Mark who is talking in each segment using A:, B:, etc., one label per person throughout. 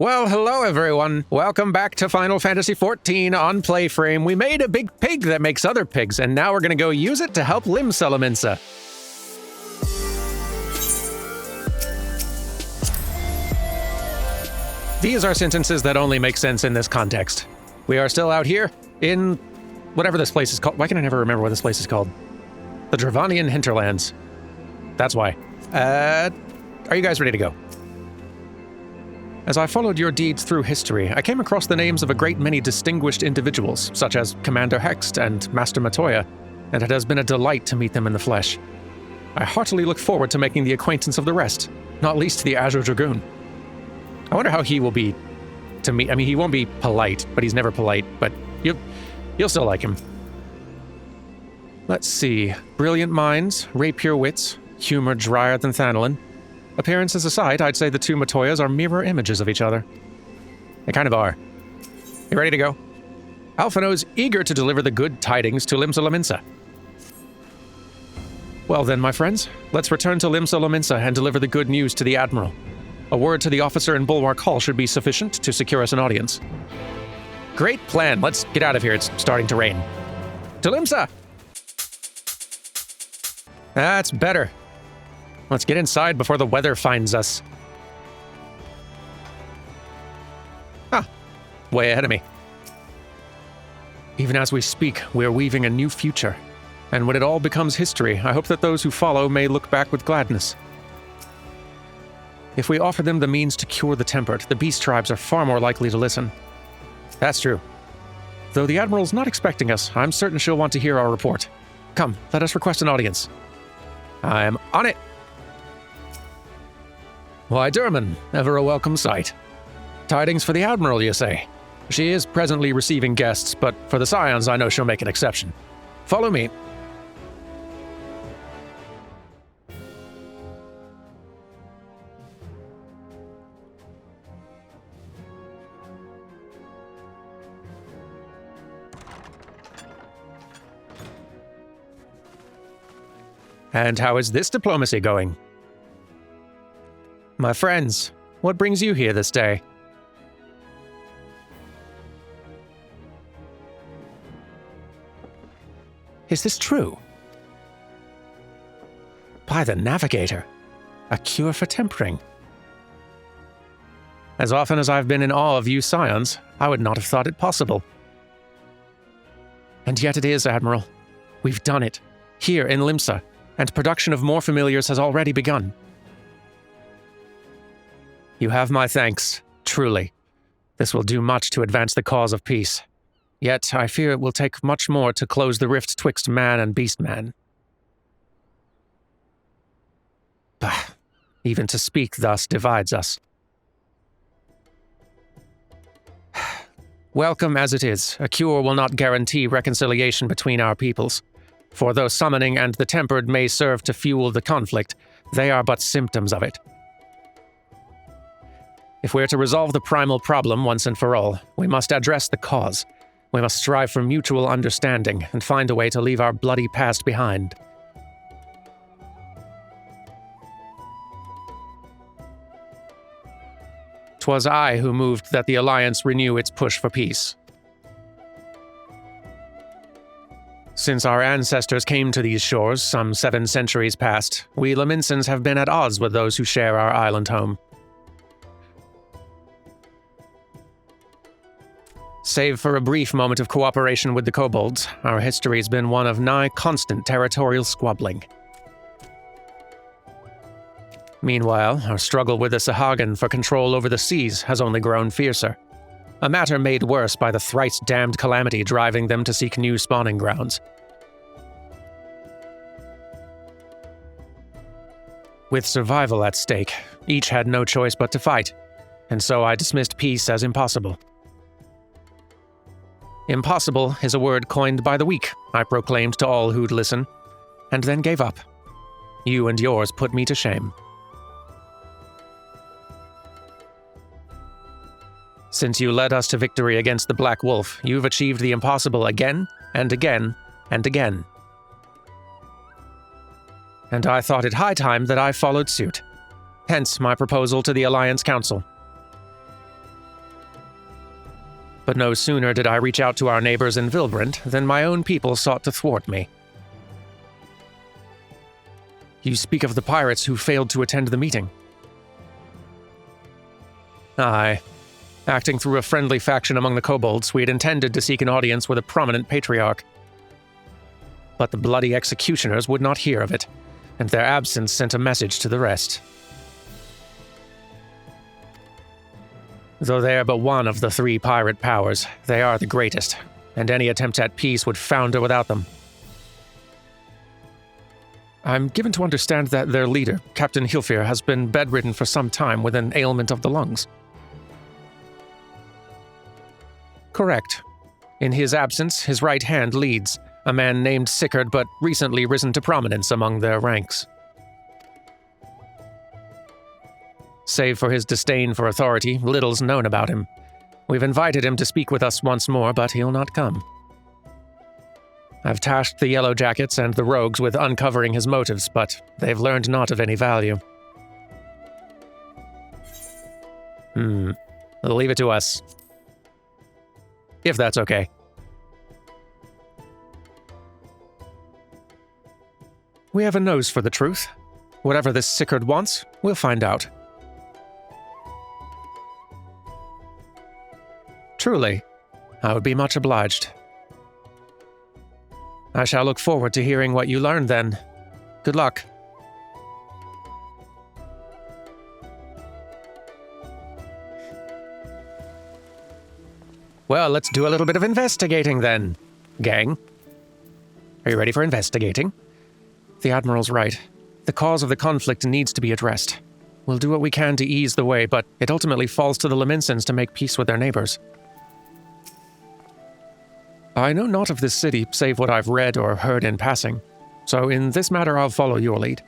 A: Well, hello everyone. Welcome back to Final Fantasy XIV on PlayFrame. We made a big pig that makes other pigs, and now we're gonna go use it to help Limsa. These are sentences that only make sense in this context. We are still out here in whatever this place is called. Why can I never remember what this place is called? The Dravanian Hinterlands. That's why. Are you guys ready to go? As I followed your deeds through history, I came across the names of a great many distinguished individuals, such as Commander Hext and Master Matoya, and it has been a delight to meet them in the flesh. I heartily look forward to making the acquaintance of the rest, not least the Azure Dragoon. I wonder how he will be to me. I mean, he won't be polite, but he's never polite, but you'll still like him. Let's see. Brilliant minds, rapier wits, humor drier than Thanolin. Appearances aside, I'd say the two Matoyas are mirror images of each other. They kind of are. You ready to go? Alphino's eager to deliver the good tidings to Limsa. Well then, my friends, let's return to Limsa and deliver the good news to the Admiral. A word to the officer in Bulwark Hall should be sufficient to secure us an audience. Great plan. Let's get out of here. It's starting to rain. To Limsa! That's better. Let's get inside before the weather finds us. Way ahead of me. Even as we speak, we are weaving a new future. And when it all becomes history, I hope that those who follow may look back with gladness. If we offer them the means to cure the tempered, the beast tribes are far more likely to listen. That's true. Though the Admiral's not expecting us, I'm certain she'll want to hear our report. Come, let us request an audience. I'm on it. Why, Durman, ever a welcome sight. Tidings for the Admiral, you say? She is presently receiving guests, but for the Scions, I know she'll make an exception. Follow me. And how is this diplomacy going? My friends, what brings you here this day? Is this true? By the Navigator, a cure for tempering. As often as I've been in awe of you Scions, I would not have thought it possible. And yet it is, Admiral. We've done it, here in Limsa, and production of more familiars has already begun. You have my thanks, truly. This will do much to advance the cause of peace. Yet I fear it will take much more to close the rift twixt man and beastman. Bah, even to speak thus divides us. Welcome as it is, a cure will not guarantee reconciliation between our peoples. For though summoning and the tempered may serve to fuel the conflict, they are but symptoms of it. If we're to resolve the primal problem once and for all, we must address the cause. We must strive for mutual understanding and find a way to leave our bloody past behind. "'Twas I who moved that the Alliance renew its push for peace. Since our ancestors came to these shores some 7 centuries past, we Laminsans have been at odds with those who share our island home. Save for a brief moment of cooperation with the kobolds, our history's been one of nigh constant territorial squabbling. Meanwhile, our struggle with the Sahagin for control over the seas has only grown fiercer, a matter made worse by the thrice-damned calamity driving them to seek new spawning grounds. With survival at stake, each had no choice but to fight, and so I dismissed peace as impossible. Impossible is a word coined by the weak, I proclaimed to all who'd listen, and then gave up. You and yours put me to shame. Since you led us to victory against the Black Wolf, you've achieved the impossible again, and again, and again. And I thought it high time that I followed suit. Hence my proposal to the Alliance Council. But no sooner did I reach out to our neighbors in Vylbrand than my own people sought to thwart me. You speak of the pirates who failed to attend the meeting. Aye. Acting through a friendly faction among the kobolds, we had intended to seek an audience with a prominent patriarch. But the bloody executioners would not hear of it, and their absence sent a message to the rest. Though they are but one of the 3 pirate powers, they are the greatest, and any attempt at peace would founder without them. I'm given to understand that their leader, Captain Hilfir, has been bedridden for some time with an ailment of the lungs. Correct. In his absence, his right hand leads, a man named Sicard, but recently risen to prominence among their ranks. Save for his disdain for authority, little's known about him. We've invited him to speak with us once more, but he'll not come. I've tasked the Yellow Jackets and the Rogues with uncovering his motives, but they've learned naught of any value. Leave it to us. If that's okay. We have a nose for the truth. Whatever this Sicard wants, we'll find out. Truly, I would be much obliged. I shall look forward to hearing what you learn then. Good luck. Well, let's do a little bit of investigating then, gang. Are you ready for investigating? The Admiral's right. The cause of the conflict needs to be addressed. We'll do what we can to ease the way, but it ultimately falls to the Limsans to make peace with their neighbors. I know naught of this city, save what I've read or heard in passing, so in this matter I'll follow your lead.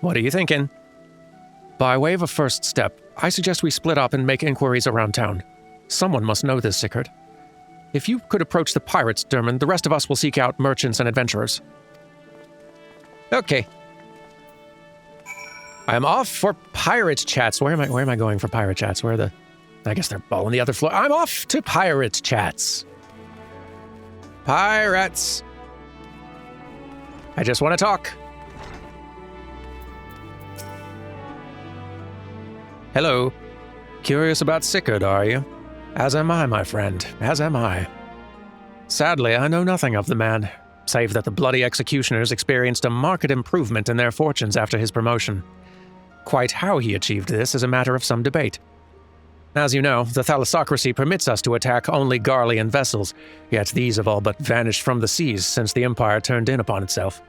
A: What are you thinking? By way of a first step, I suggest we split up and make inquiries around town. Someone must know this, Sicard. If you could approach the pirates, Dermot, the rest of us will seek out merchants and adventurers. Okay. I'm off for pirate chats. Where am I going for pirate chats? I guess they're all on the other floor. I'm off to pirate chats. Pirates. I just want to talk. Hello. Curious about Sicard, are you? As am I, my friend. As am I. Sadly, I know nothing of the man, save that the bloody executioners experienced a marked improvement in their fortunes after his promotion. Quite how he achieved this is a matter of some debate. As you know, the thalassocracy permits us to attack only Garlean vessels, yet these have all but vanished from the seas since the Empire turned in upon itself.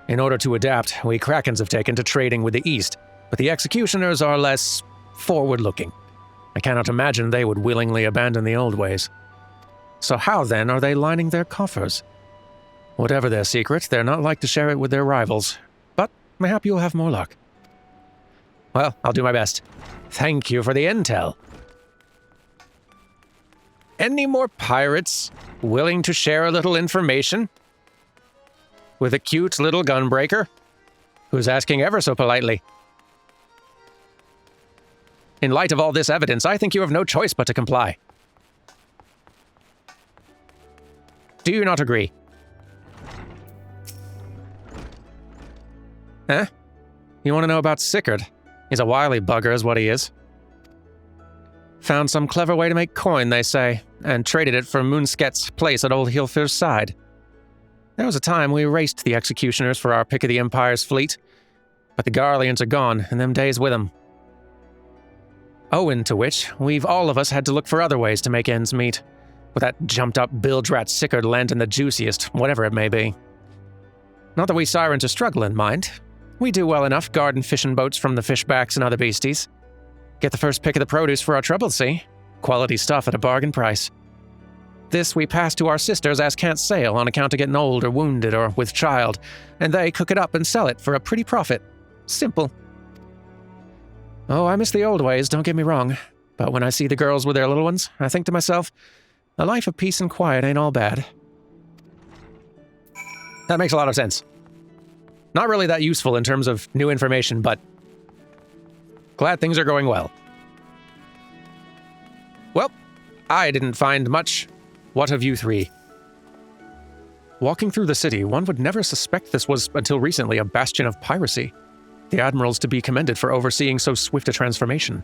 A: In order to adapt, we Krakens have taken to trading with the East, but the executioners are less forward-looking. I cannot imagine they would willingly abandon the old ways. So how, then, are they lining their coffers? Whatever their secret, they're not like to share it with their rivals, but mayhap you'll have more luck. Well, I'll do my best. Thank you for the intel. Any more pirates willing to share a little information? With a cute little gunbreaker, who's asking ever so politely. In light of all this evidence, I think you have no choice but to comply. Do you not agree? Huh? You want to know about Sicard? He's a wily bugger is what he is. Found some clever way to make coin, they say, and traded it for Moonsket's place at old Hilfir's side. There was a time we raced the executioners for our pick of the Empire's fleet, but the Garleans are gone, and them days with them. Owing to which, we've all of us had to look for other ways to make ends meet, with that jumped-up bilge-rat Sicard landing the juiciest, whatever it may be. Not that we Sirens are struggling, mind. We do well enough guarding fishing boats from the fishbacks and other beasties. Get the first pick of the produce for our trouble, see? Quality stuff at a bargain price. This we pass to our sisters as can't sail on account of getting old or wounded or with child, and they cook it up and sell it for a pretty profit. Simple. Oh, I miss the old ways, don't get me wrong. But when I see the girls with their little ones, I think to myself, a life of peace and quiet ain't all bad. That makes a lot of sense. Not really that useful in terms of new information, but glad things are going well. Well, I didn't find much. What of you three? Walking through the city, one would never suspect this was, until recently, a bastion of piracy. The Admiral's to be commended for overseeing so swift a transformation.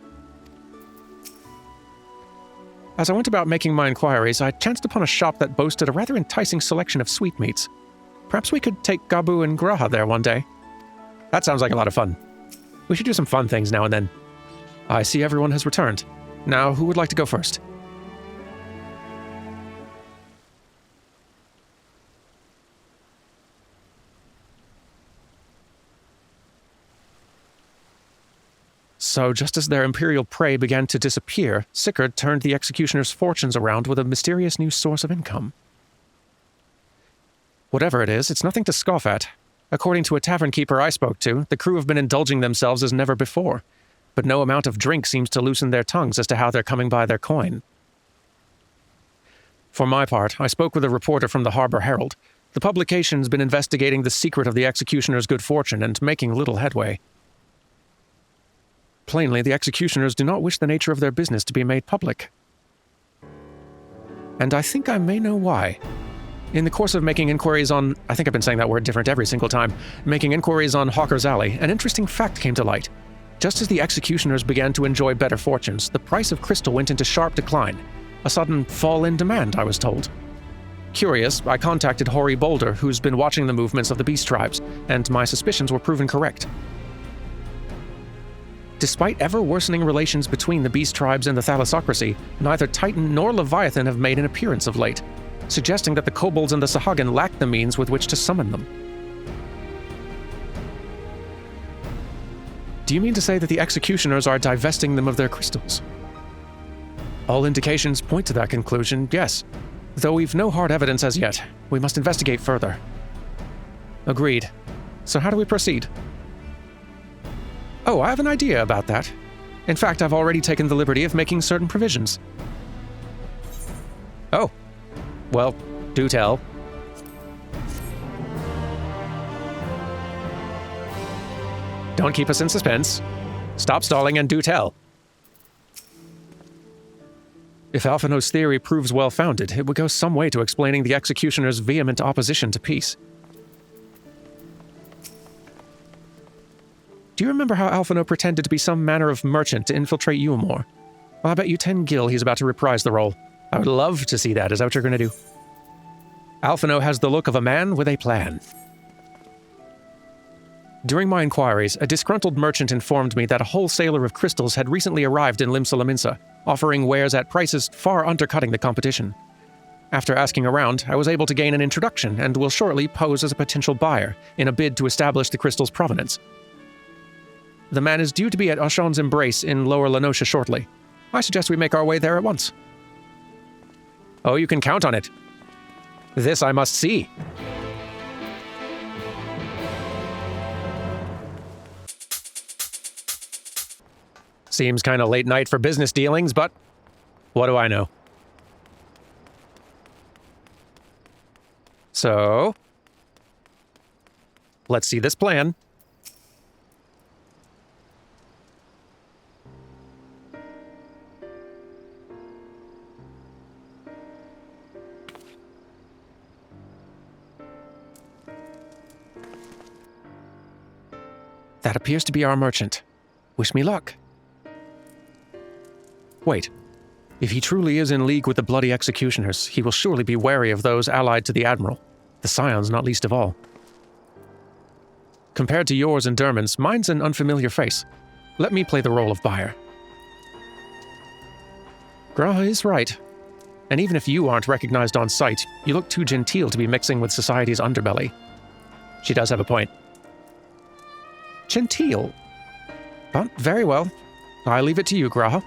A: As I went about making my inquiries, I chanced upon a shop that boasted a rather enticing selection of sweetmeats. Perhaps we could take Gabu and Graha there one day. That sounds like a lot of fun. We should do some fun things now and then. I see everyone has returned. Now, who would like to go first? So, just as their imperial prey began to disappear, Sicard turned the executioner's fortunes around with a mysterious new source of income. Whatever it is, it's nothing to scoff at. According to a tavern keeper I spoke to, the crew have been indulging themselves as never before, but no amount of drink seems to loosen their tongues as to how they're coming by their coin. For my part, I spoke with a reporter from the Harbor Herald. The publication's been investigating the secret of the executioner's good fortune and making little headway. Plainly, the executioners do not wish the nature of their business to be made public. And I think I may know why. In the course of making inquiries on, I think I've been saying that word different every single time, making inquiries on Hawker's Alley, an interesting fact came to light. Just as the executioners began to enjoy better fortunes, the price of crystal went into sharp decline. A sudden fall in demand, I was told. Curious, I contacted Hoary Boulder, who's been watching the movements of the beast tribes, and my suspicions were proven correct. Despite ever-worsening relations between the beast tribes and the thalassocracy, neither Titan nor Leviathan have made an appearance of late, suggesting that the kobolds and the Sahagin lack the means with which to summon them. Do you mean to say that the executioners are divesting them of their crystals? All indications point to that conclusion, yes. Though we've no hard evidence as yet, we must investigate further. Agreed. So how do we proceed? Oh, I have an idea about that. In fact, I've already taken the liberty of making certain provisions. Oh. Well, do tell. Don't keep us in suspense. Stop stalling and do tell. If Alphino's theory proves well-founded, it would go some way to explaining the executioner's vehement opposition to peace. Do you remember how Alphino pretended to be some manner of merchant to infiltrate Eulmore? Well, I bet you 10 gil he's about to reprise the role. I would love to see that. Is that what you're going to do? Alphino has the look of a man with a plan. During my inquiries, a disgruntled merchant informed me that a wholesaler of crystals had recently arrived in Limsa, offering wares at prices far undercutting the competition. After asking around, I was able to gain an introduction and will shortly pose as a potential buyer in a bid to establish the crystal's provenance. The man is due to be at Auchan's Embrace in Lower Lenosha shortly. I suggest we make our way there at once. Oh, you can count on it. This I must see. Seems kind of late night for business dealings, but what do I know? So, let's see this plan. That appears to be our merchant. Wish me luck. Wait. If he truly is in league with the bloody executioners, he will surely be wary of those allied to the Admiral. The Scions not least of all. Compared to yours and Derman's, mine's an unfamiliar face. Let me play the role of buyer. Graha is right. And even if you aren't recognized on sight, you look too genteel to be mixing with society's underbelly. She does have a point. Genteel? But very well. I leave it to you, Graha.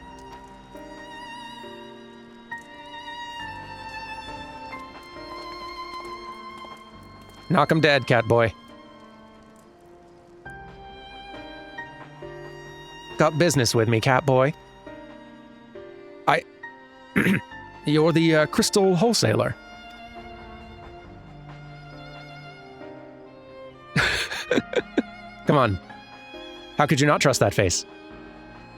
A: Knock 'em dead, Catboy. Got business with me, Catboy? You're the crystal wholesaler. Come on. How could you not trust that face?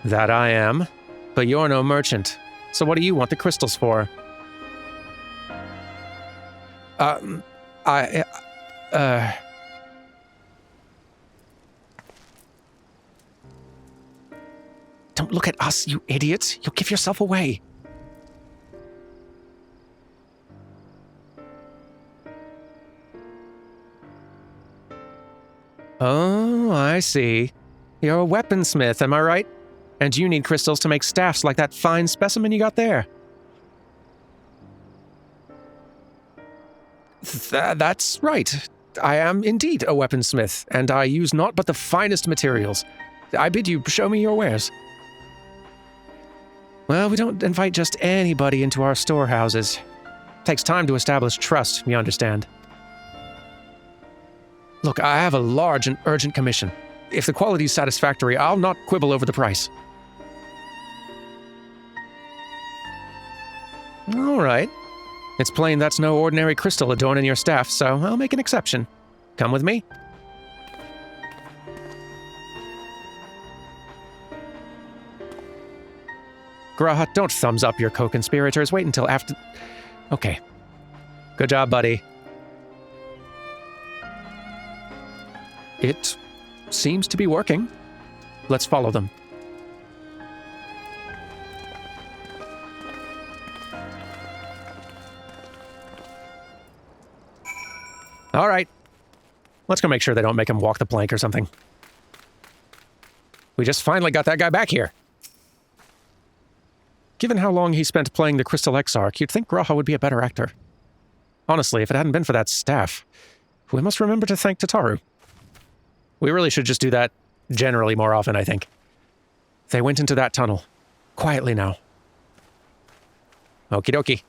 A: That I am, but you're no merchant. So what do you want the crystals for? Don't look at us, you idiot. You'll give yourself away. Oh, I see. You're a weaponsmith, am I right? And you need crystals to make staffs like that fine specimen you got there. That's right. I am indeed a weaponsmith, and I use naught but the finest materials. I bid you show me your wares. Well, we don't invite just anybody into our storehouses. Takes time to establish trust, you understand. Look, I have a large and urgent commission. If the quality's satisfactory, I'll not quibble over the price. All right. It's plain that's no ordinary crystal adorning your staff, so I'll make an exception. Come with me. Graha, don't thumbs up your co-conspirators. Wait until after... Okay. Good job, buddy. It seems to be working. Let's follow them. All right. Let's go make sure they don't make him walk the plank or something. We just finally got that guy back here. Given how long he spent playing the Crystal Exarch, you'd think Graha would be a better actor. Honestly, if it hadn't been for that staff, we must remember to thank Tataru. We really should just do that generally more often, I think. They went into that tunnel. Quietly now. Okie dokie.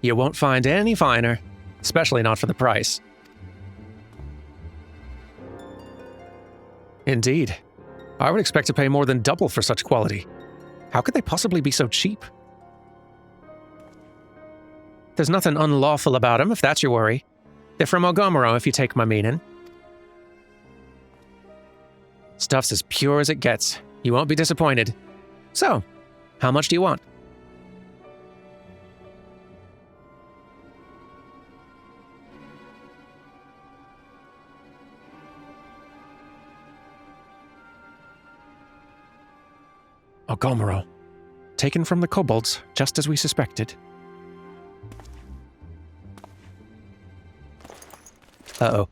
A: You won't find any finer, especially not for the price. Indeed. I would expect to pay more than double for such quality. How could they possibly be so cheap? There's nothing unlawful about them, if that's your worry. They're from Ogomoro, if you take my meaning. Stuff's as pure as it gets. You won't be disappointed. So, how much do you want? Ogomoro. Taken from the kobolds, just as we suspected. Uh-oh.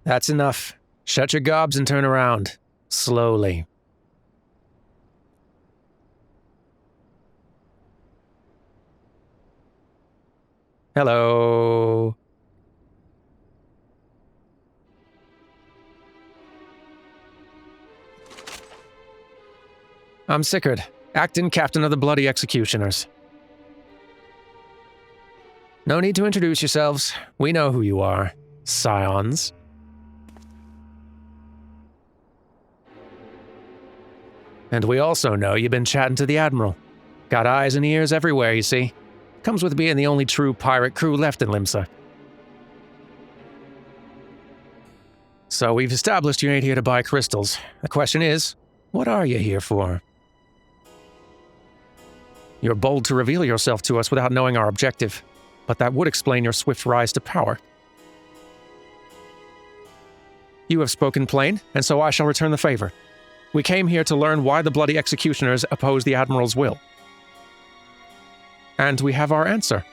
A: That's enough. Shut your gobs and turn around. Slowly. Hello. I'm Sicard, acting captain of the Bloody Executioners. No need to introduce yourselves. We know who you are. Scions. And we also know you've been chatting to the Admiral. Got eyes and ears everywhere, you see. Comes with being the only true pirate crew left in Limsa. So we've established you ain't here to buy crystals. The question is, what are you here for? You're bold to reveal yourself to us without knowing our objective, but that would explain your swift rise to power. You have spoken plain, and so I shall return the favor. We came here to learn why the Bloody Executioners oppose the Admiral's will. And we have our answer.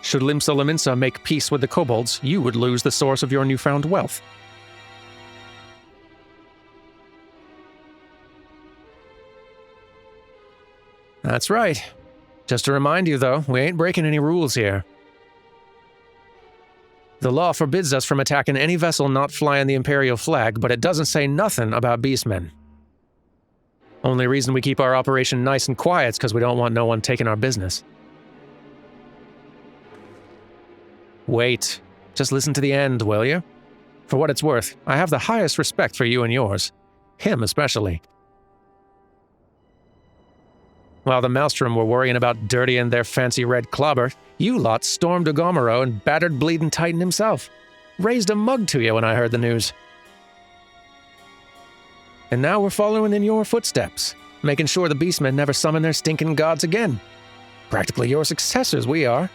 A: Should Limsa Lominsa make peace with the kobolds, you would lose the source of your newfound wealth. That's right. Just to remind you, though, we ain't breaking any rules here. The law forbids us from attacking any vessel not flying the Imperial flag, but it doesn't say nothing about beastmen. Only reason we keep our operation nice and quiet is because we don't want no one taking our business. Wait. Just listen to the end, will you? For what it's worth, I have the highest respect for you and yours. Him especially. While the Maelstrom were worrying about dirtying their fancy red clobber, you lot stormed Agomero and battered Bleeding Titan himself. Raised a mug to you when I heard the news. And now we're following in your footsteps, making sure the Beastmen never summon their stinking gods again. Practically your successors, we are.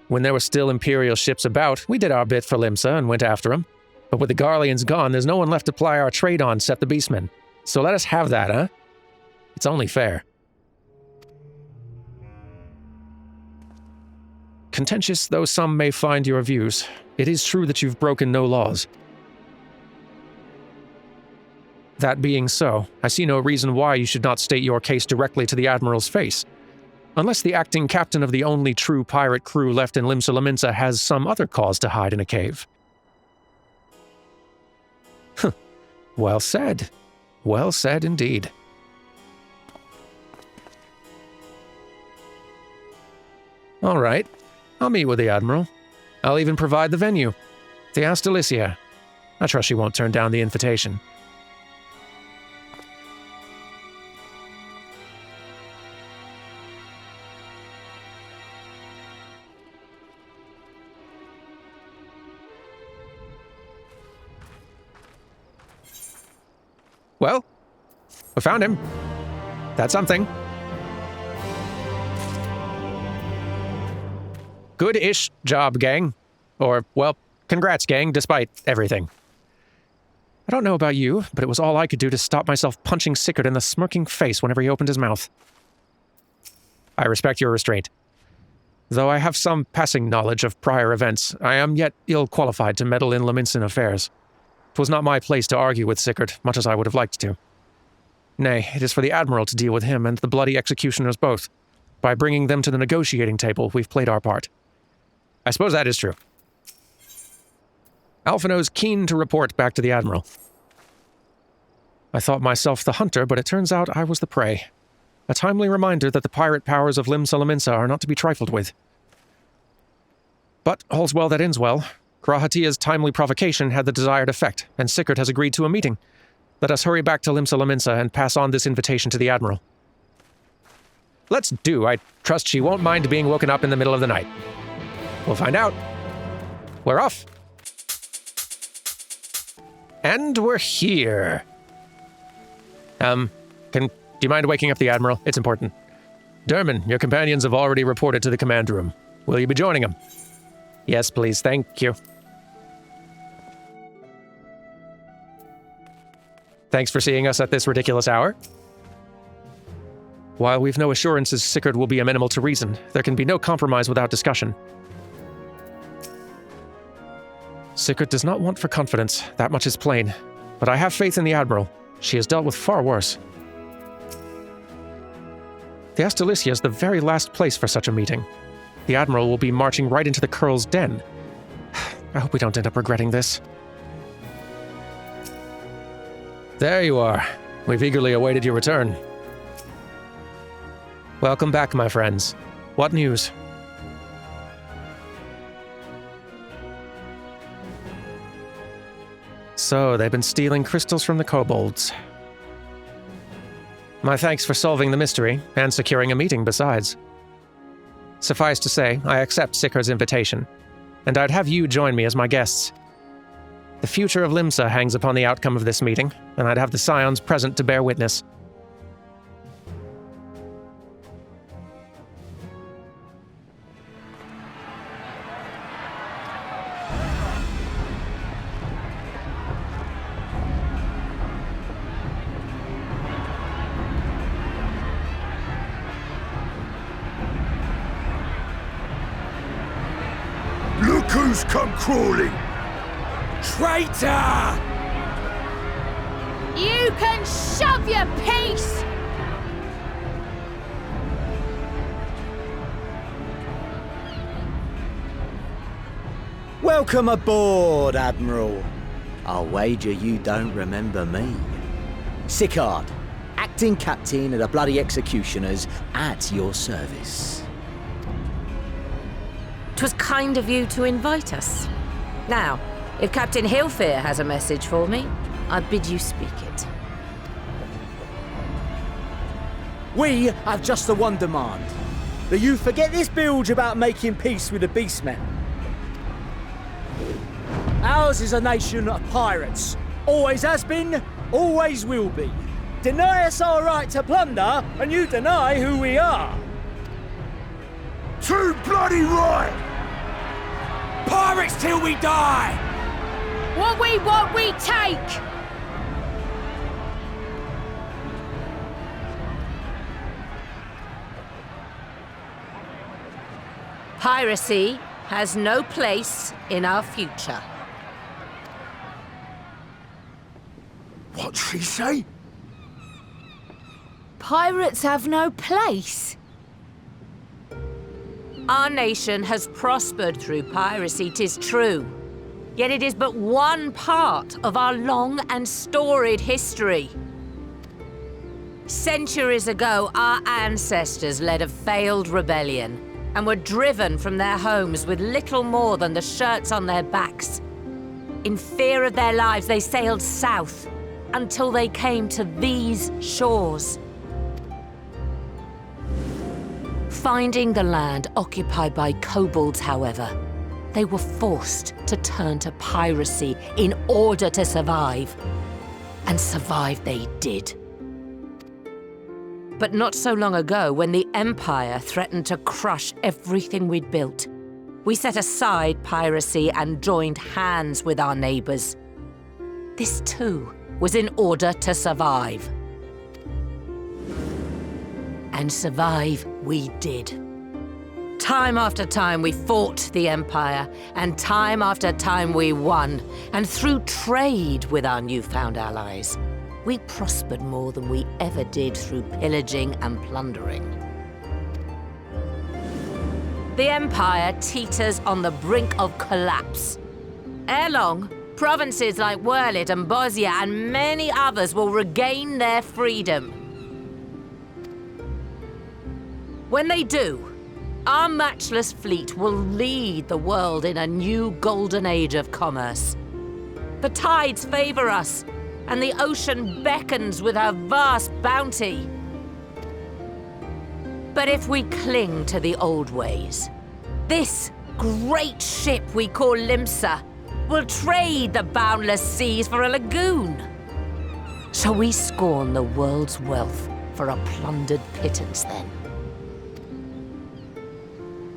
A: When there were still Imperial ships about, we did our bit for Limsa and went after them. But with the Garleans gone, there's no one left to ply our trade on except the Beastmen. So let us have that, huh? It's only fair. Contentious though some may find your views, it is true that you've broken no laws. That being so, I see no reason why you should not state your case directly to the Admiral's face. Unless the acting captain of the only true pirate crew left in Limsa has some other cause to hide in a cave. Well said. Well said indeed. All right, I'll meet with the Admiral. I'll even provide the venue. The Astalicia. I trust she won't turn down the invitation. Well, we found him. That's something. Good-ish job, gang. Or, well, congrats, gang, despite everything. I don't know about you, but it was all I could do to stop myself punching Sicard in the smirking face whenever he opened his mouth. I respect your restraint. Though I have some passing knowledge of prior events, I am yet ill-qualified to meddle in Laminsan affairs. 'Twas not my place to argue with Sicard, much as I would have liked to. Nay, it is for the Admiral to deal with him and the bloody executioners both. By bringing them to the negotiating table, we've played our part. I suppose that is true. Alphino's keen to report back to the Admiral. I thought myself the hunter, but it turns out I was the prey. A timely reminder that the pirate powers of Limsa are not to be trifled with. But all's well that ends well. Grahatia's timely provocation had the desired effect, and Sicard has agreed to a meeting. Let us hurry back to Limsa and pass on this invitation to the Admiral. Let's do. I trust she won't mind being woken up in the middle of the night. We'll find out. We're off. And we're here. Do you mind waking up the Admiral? It's important. Derman, your companions have already reported to the command room. Will you be joining them? Yes, please. Thank you. Thanks for seeing us at this ridiculous hour. While we've no assurances Sicard will be amenable to reason, there can be no compromise without discussion. Sicard does not want for confidence, that much is plain. But I have faith in the Admiral. She has dealt with far worse. The Astalicia is the very last place for such a meeting. The Admiral will be marching right into the Curl's den. I hope we don't end up regretting this. There you are. We've eagerly awaited your return. Welcome back, my friends. What news? So, they've been stealing crystals from the kobolds. My thanks for solving the mystery, and securing a meeting besides. Suffice to say, I accept Sicard's invitation, and I'd have you join me as my guests. The future of Limsa hangs upon the outcome of this meeting, and I'd have the Scions present to bear witness.
B: Look who's come crawling! Traitor!
C: You can shove your piece!
D: Welcome aboard, Admiral. I'll wager you don't remember me. Sicard, acting captain of the bloody executioners, at your service.
E: 'Twas kind of you to invite us. Now, if Captain Hillfear has a message for me, I bid you speak it.
D: We have just the one demand. That you forget this bilge about making peace with the beastmen. Ours is a nation of pirates. Always has been, always will be. Deny us our right to plunder, and you deny who we are.
B: Too bloody right!
F: Pirates till we die!
C: What we want, we take!
E: Piracy has no place in our future.
B: What'd she say?
C: Pirates have no place.
E: Our nation has prospered through piracy, 'tis true. Yet it is but one part of our long and storied history. Centuries ago, our ancestors led a failed rebellion and were driven from their homes with little more than the shirts on their backs. In fear of their lives, they sailed south until they came to these shores. Finding the land occupied by kobolds, however, they were forced to turn to piracy in order to survive. And survive they did. But not so long ago, when the Empire threatened to crush everything we'd built, we set aside piracy and joined hands with our neighbors. This too was in order to survive. And survive we did. Time after time we fought the Empire, and time after time we won. And through trade with our newfound allies, we prospered more than we ever did through pillaging and plundering. The Empire teeters on the brink of collapse. Ere long, provinces like Wurlid and Bosnia and many others will regain their freedom. When they do, our matchless fleet will lead the world in a new golden age of commerce. The tides favor us, and the ocean beckons with her vast bounty. But if we cling to the old ways, this great ship we call Limsa will trade the boundless seas for a lagoon. Shall we scorn the world's wealth for a plundered pittance then?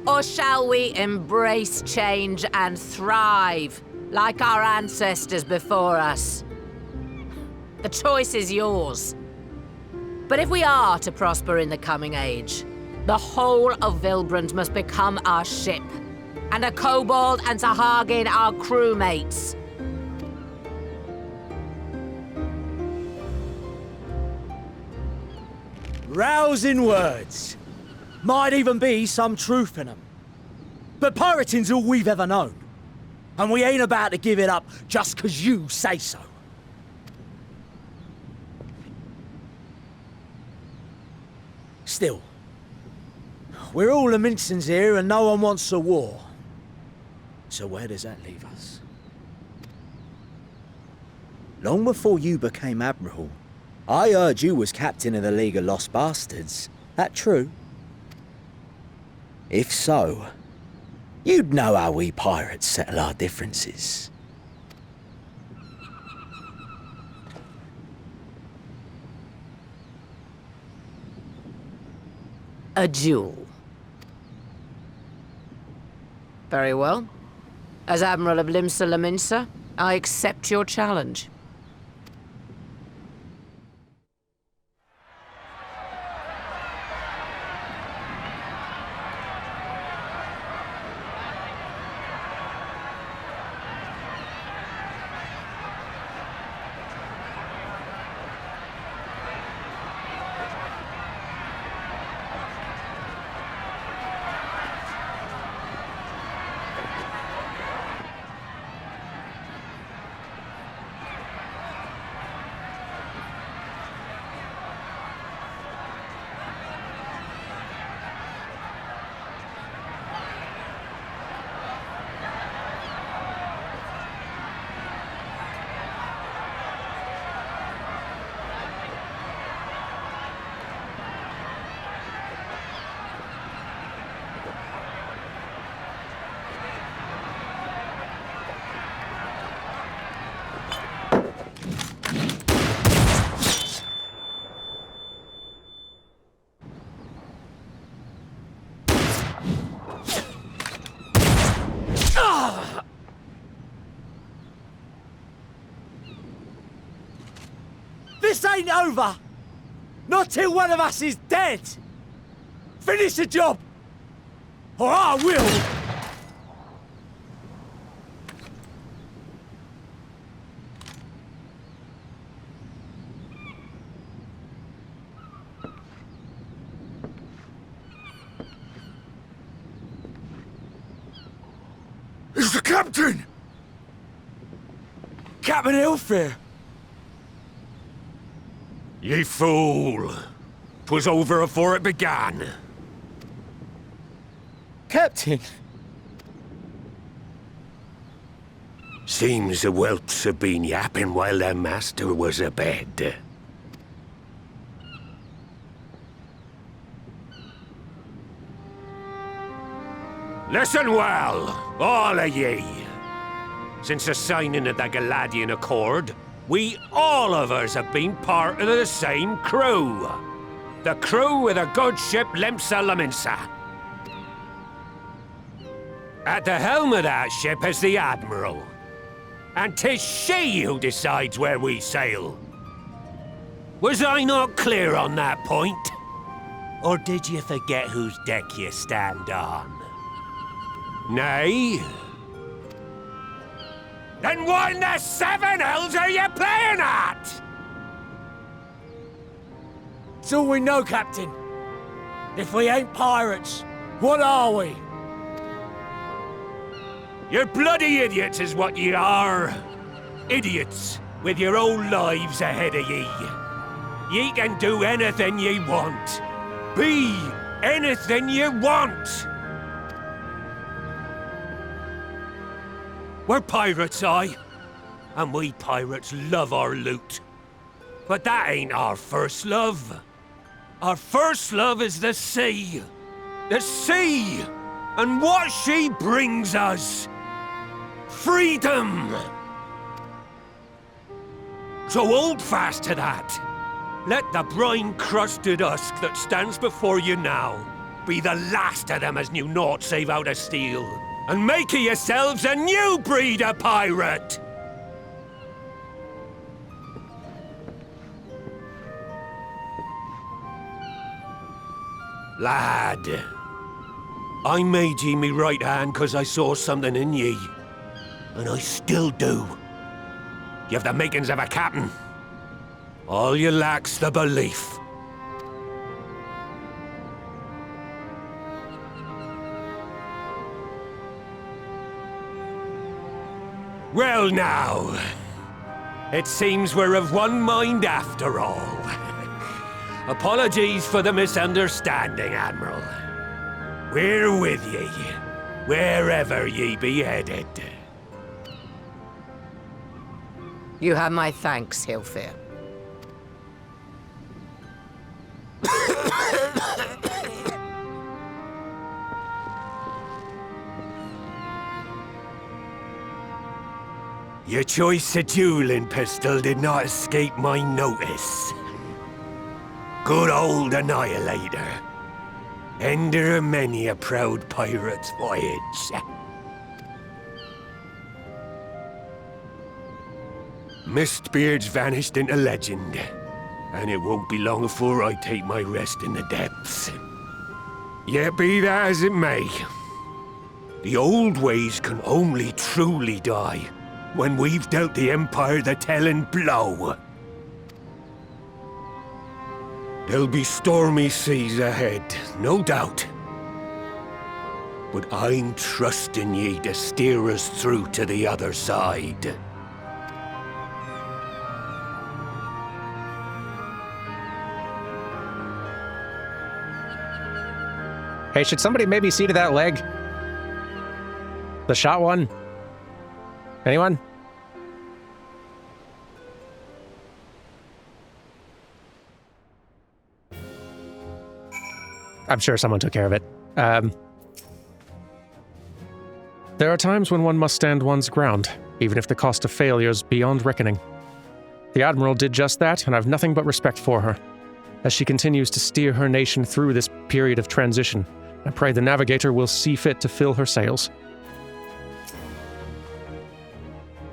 E: Or shall we embrace change and thrive like our ancestors before us? The choice is yours. But if we are to prosper in the coming age, the whole of Vylbrand must become our ship, and a kobold and Sahagin our crewmates.
D: Rousing words. Might even be some truth in them. But pirating's all we've ever known. And we ain't about to give it up just 'cause you say so. Still, we're all Laminsons here and no one wants a war. So where does that leave us? Long before you became Admiral, I heard you was captain of the League of Lost Bastards. That true? If so, you'd know how we pirates settle our differences.
E: A duel. Very well. As Admiral of Limsa, I accept your challenge.
D: This ain't over! Not till one of us is dead! Finish the job! Or I will!
B: It's the captain!
F: Captain Ilfir!
G: Ye fool! 'Twas over afore it began.
D: Captain!
G: Seems the whelps have been yapping while their master was abed. Listen well, all of ye. Since the signing of the Galadian Accord, we all of us have been part of the same crew. The crew of the good ship Limsa. At the helm of that ship is the Admiral. And 'tis she who decides where we sail. Was I not clear on that point? Or did you forget whose deck you stand on? Nay? Then what in the seven hells are you playing at?
D: It's all we know, Captain. If we ain't pirates, what are we?
G: You're bloody idiots is what ye are. Idiots with your own lives ahead of ye. Ye can do anything ye want. Be anything ye want. We're pirates, aye. And we pirates love our loot. But that ain't our first love. Our first love is the sea. The sea! And what she brings us. Freedom! So hold fast to that. Let the brine-crusted husk that stands before you now be the last of them as knew naught save out of steel. And make of yourselves a new breed of pirate! Lad, I made ye me right hand 'cause I saw something in ye. And I still do. You have the makings of a captain. All you lack's the belief. Well now, it seems we're of one mind after all. Apologies for the misunderstanding, Admiral. We're with ye, wherever ye be headed.
E: You have my thanks, Ilfir.
G: Your choice of dueling pistol did not escape my notice. Good old Annihilator. Ender of many a proud pirate's voyage. Mistbeard's vanished into legend, and it won't be long before I take my rest in the depths. Yet be that as it may, the old ways can only truly die when we've dealt the Empire the telling blow. There'll be stormy seas ahead, no doubt. But I'm trusting ye to steer us through to the other side.
A: Hey, should somebody maybe see to that leg? The shot one? Anyone? I'm sure someone took care of it. There are times when one must stand one's ground, even if the cost of failure is beyond reckoning. The Admiral did just that, and I've nothing but respect for her. As she continues to steer her nation through this period of transition, I pray the Navigator will see fit to fill her sails.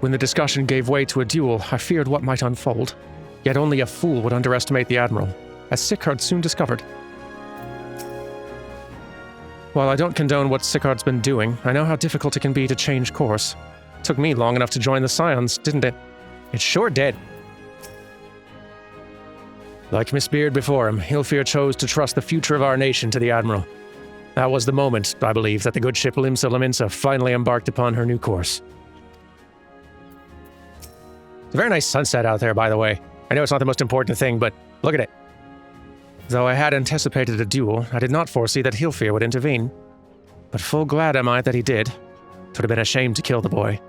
A: When the discussion gave way to a duel, I feared what might unfold. Yet only a fool would underestimate the Admiral, as Sicard soon discovered. While I don't condone what Sicard's been doing, I know how difficult it can be to change course. It took me long enough to join the Scions, didn't it? It sure did. Like Miss Beard before him, Hilfir chose to trust the future of our nation to the Admiral. That was the moment, I believe, that the good ship Limsa finally embarked upon her new course. It's a very nice sunset out there, by the way. I know it's not the most important thing, but look at it. Though I had anticipated a duel, I did not foresee that Hilfir would intervene. But full glad am I that he did. It would have been a shame to kill the boy.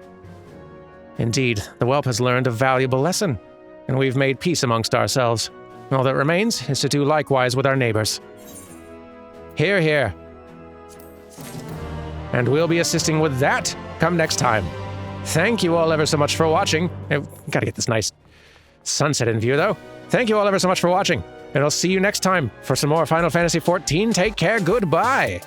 A: Indeed, the whelp has learned a valuable lesson, and we've made peace amongst ourselves. All that remains is to do likewise with our neighbors. Hear, hear. And we'll be assisting with that come next time. Thank you all ever so much for watching. Gotta get this nice sunset in view, though. Thank you all ever so much for watching, and I'll see you next time for some more Final Fantasy XIV. Take care, goodbye!